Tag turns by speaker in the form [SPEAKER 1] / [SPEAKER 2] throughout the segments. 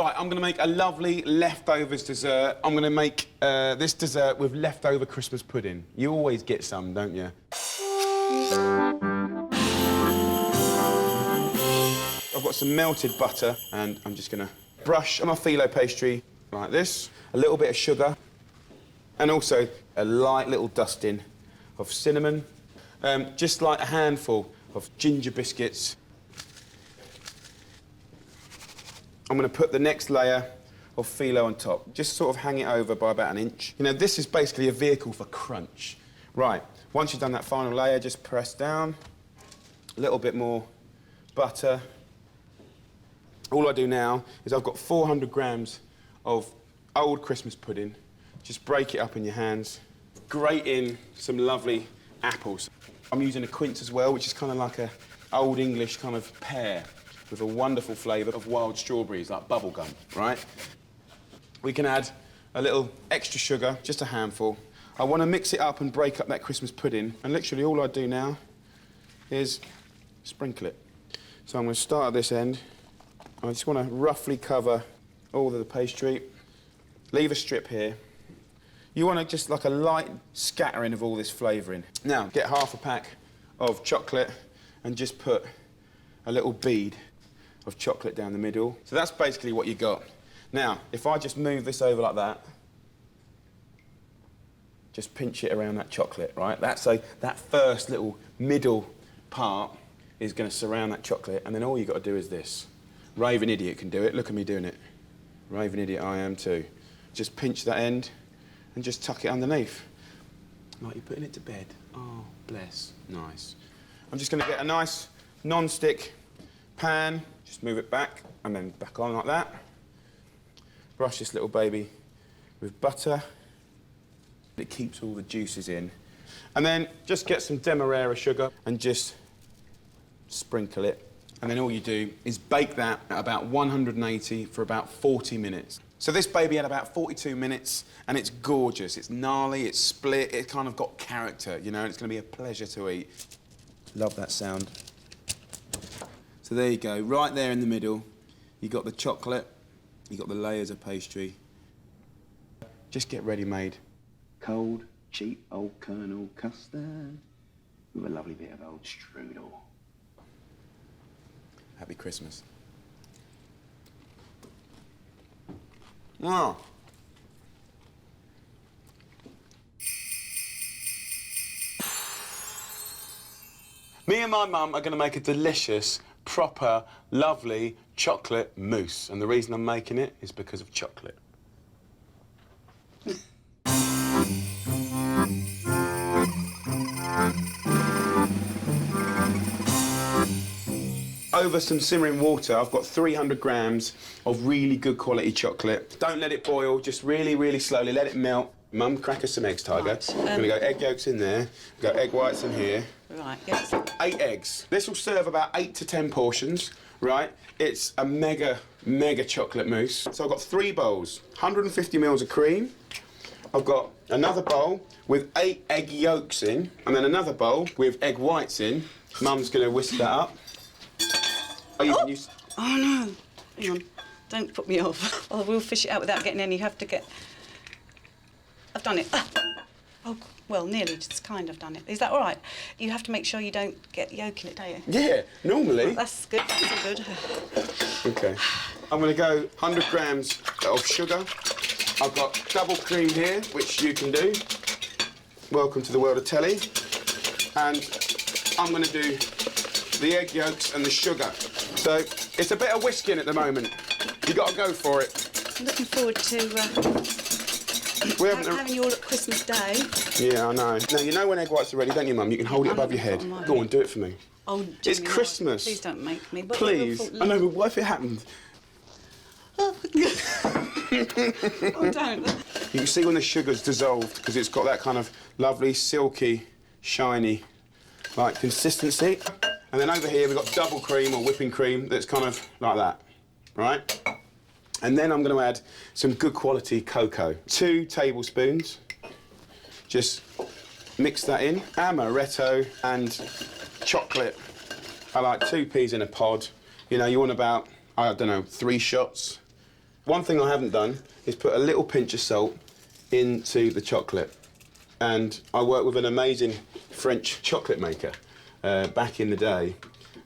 [SPEAKER 1] Right, I'm going to make a lovely leftovers dessert. I'm going to make this dessert with leftover Christmas pudding. You always get some, don't you? I've got some melted butter, and I'm just going to brush my phyllo pastry like this. A little bit of sugar, and also a light little dusting of cinnamon. Just like a handful of ginger biscuits. I'm going to put the next layer of phyllo on top. Just sort of hang it over by about 1 inch. You know, this is basically a vehicle for crunch. Right, once you've done that final layer, just press down. A little bit more butter. All I do now is I've got 400 grams of old Christmas pudding. Just break it up in your hands. Grate in some lovely apples. I'm using a quince as well, which is kind of like a old English kind of pear, with a wonderful flavour of wild strawberries, like bubble gum, right? We can add a little extra sugar, just a handful. I want to mix it up and break up that Christmas pudding, and literally all I do now is sprinkle it. So I'm going to start at this end. I just want to roughly cover all of the pastry. Leave a strip here. You want to just like a light scattering of all this flavouring. Now, get half a pack of chocolate and just put a little bead of chocolate down the middle. So that's basically what you got. Now, if I just move this over like that, just pinch it around that chocolate, right? That first little middle part is going to surround that chocolate, and then all you've got to do is this. Raving idiot can do it. Look at me doing it. Raving idiot I am too. Just pinch that end and just tuck it underneath. Like you're putting it to bed. Oh, bless. Nice. I'm just going to get a nice non-stick pan. Just move it back and then back on like that. Brush this little baby with butter. It keeps all the juices in. And then just get some demerara sugar and just sprinkle it. And then all you do is bake that at about 180 for about 40 minutes. So this baby had about 42 minutes, and it's gorgeous. It's gnarly, it's split, it's kind of got character, you know, and it's going to be a pleasure to eat. Love that sound. So there you go, right there in the middle. You got the chocolate, you got the layers of pastry. Just get ready-made. Cold, cheap old Colonel custard with a lovely bit of old strudel. Happy Christmas. Wow. Me and my mum are going to make a delicious, proper, lovely chocolate mousse. And the reason I'm making it is because of chocolate. Over some simmering water, I've got 300 grams of really good quality chocolate. Don't let it boil, just really, really slowly let it melt. Mum, crack us some eggs, Tiger.
[SPEAKER 2] Right,
[SPEAKER 1] We're going to go egg yolks in there, go egg whites in here.
[SPEAKER 2] Right, yes.
[SPEAKER 1] 8 eggs. This will serve about 8 to 10 portions, right? It's a mega, mega chocolate mousse. So I've got 3 bowls, 150 mils of cream. I've got another bowl with 8 egg yolks in, and then another bowl with egg whites in. Mum's going to whisk that up.
[SPEAKER 2] Oh no, hang on, don't put me off. I will fish it out without getting any. You have to get... I've done it. Ah. Oh, well, nearly, just kind of done it. Is that all right? You have to make sure you don't get yolk in it, don't you?
[SPEAKER 1] Yeah, normally.
[SPEAKER 2] Well, that's good, that's all good.
[SPEAKER 1] OK. I'm going to go 100 grams of sugar. I've got double cream here, which you can do. Welcome to the world of telly. And I'm going to do the egg yolks and the sugar. So it's a bit of whisking at the moment. You got to go for it.
[SPEAKER 2] I'm looking forward to having you all at Christmas Day.
[SPEAKER 1] Yeah, I know. Now, you know when egg whites are ready, don't you, Mum? You can hold it above your head. Go on, do it for me.
[SPEAKER 2] Oh,
[SPEAKER 1] it's Christmas.
[SPEAKER 2] Please don't make me. But
[SPEAKER 1] please. I know, but what if it happened?
[SPEAKER 2] Oh, don't.
[SPEAKER 1] You can see when the sugar's dissolved, because it's got that kind of lovely, silky, shiny, like, consistency. And then over here, we've got double cream or whipping cream that's kind of like that, right? And then I'm going to add some good quality cocoa. 2 tablespoons. Just mix that in. Amaretto and chocolate. I like 2 peas in a pod. You know, you want about, I don't know, 3 shots. One thing I haven't done is put a little pinch of salt into the chocolate. And I worked with an amazing French chocolate maker back in the day,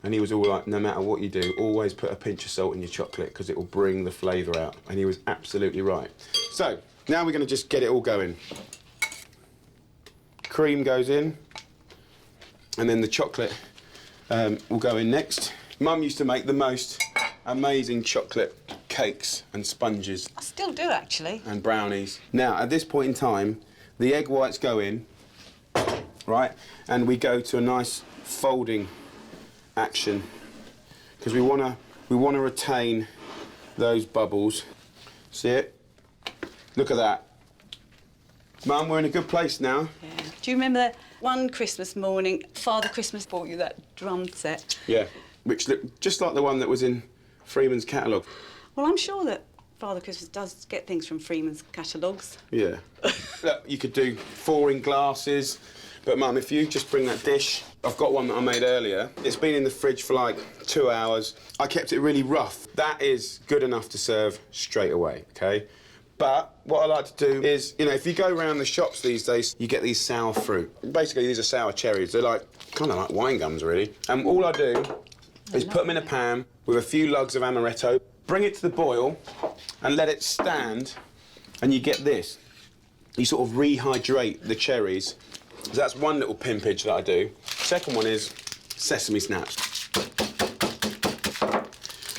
[SPEAKER 1] and he was all like, no matter what you do, always put a pinch of salt in your chocolate because it will bring the flavour out. And he was absolutely right. So, now we're going to just get it all going. Cream goes in, and then the chocolate will go in next. Mum used to make the most amazing chocolate cakes and sponges.
[SPEAKER 2] I still do, actually.
[SPEAKER 1] And brownies. Now, at this point in time, the egg whites go in, right? And we go to a nice folding action because we want to retain those bubbles. See it? Look at that. Mum, we're in a good place now.
[SPEAKER 2] Yeah. Do you remember that one Christmas morning, Father Christmas bought you that drum set?
[SPEAKER 1] Yeah, which looked just like the one that was in Freeman's catalogue.
[SPEAKER 2] Well, I'm sure that Father Christmas does get things from Freeman's catalogues.
[SPEAKER 1] Yeah. Look, you could do 4 in glasses, but Mum, if you just bring that dish, I've got one that I made earlier. It's been in the fridge for like 2 hours. I kept it really rough. That is good enough to serve straight away, okay? But what I like to do is, you know, if you go around the shops these days, you get these sour fruit. Basically, these are sour cherries. They're like, kind of like wine gums, really. And all I do is put them in a pan with a few lugs of amaretto, bring it to the boil, and let it stand, and you get this. You sort of rehydrate the cherries. So that's one little pimpage that I do. Second one is sesame snaps.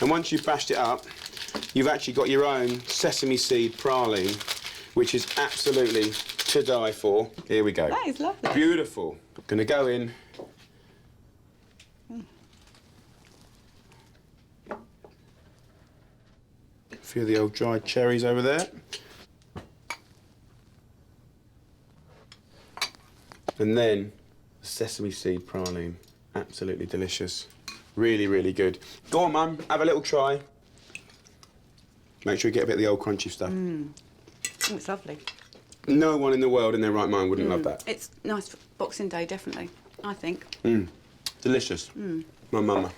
[SPEAKER 1] And once you've bashed it up, you've actually got your own sesame seed praline, which is absolutely to die for. Here we go.
[SPEAKER 2] That is lovely.
[SPEAKER 1] Beautiful. Gonna go in. A few of the old dried cherries over there. And then the sesame seed praline. Absolutely delicious. Really, really good. Go on, Mum, have a little try. Make sure you get a bit of the old crunchy stuff.
[SPEAKER 2] Oh, it's lovely.
[SPEAKER 1] No one in the world in their right mind wouldn't love that.
[SPEAKER 2] It's nice for Boxing Day, definitely, I think.
[SPEAKER 1] Delicious. My mama.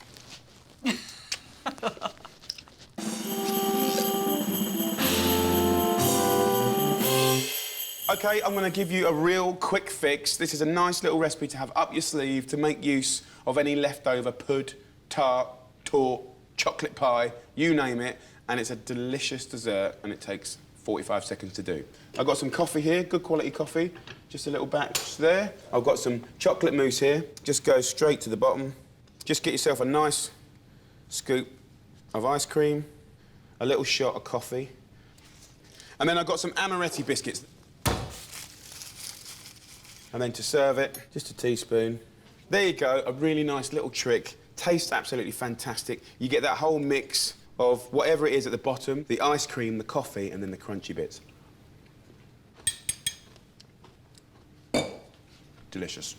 [SPEAKER 1] OK, I'm going to give you a real quick fix. This is a nice little recipe to have up your sleeve to make use of any leftover pud, tart, torte, chocolate pie, you name it, and it's a delicious dessert and it takes 45 seconds to do. I've got some coffee here, good quality coffee, just a little batch there. I've got some chocolate mousse here, just go straight to the bottom. Just get yourself a nice scoop of ice cream, a little shot of coffee, and then I've got some amaretti biscuits. And then to serve it, just a teaspoon. There you go, a really nice little trick. Tastes absolutely fantastic. You get that whole mix of whatever it is at the bottom, the ice cream, the coffee, and then the crunchy bits. Delicious.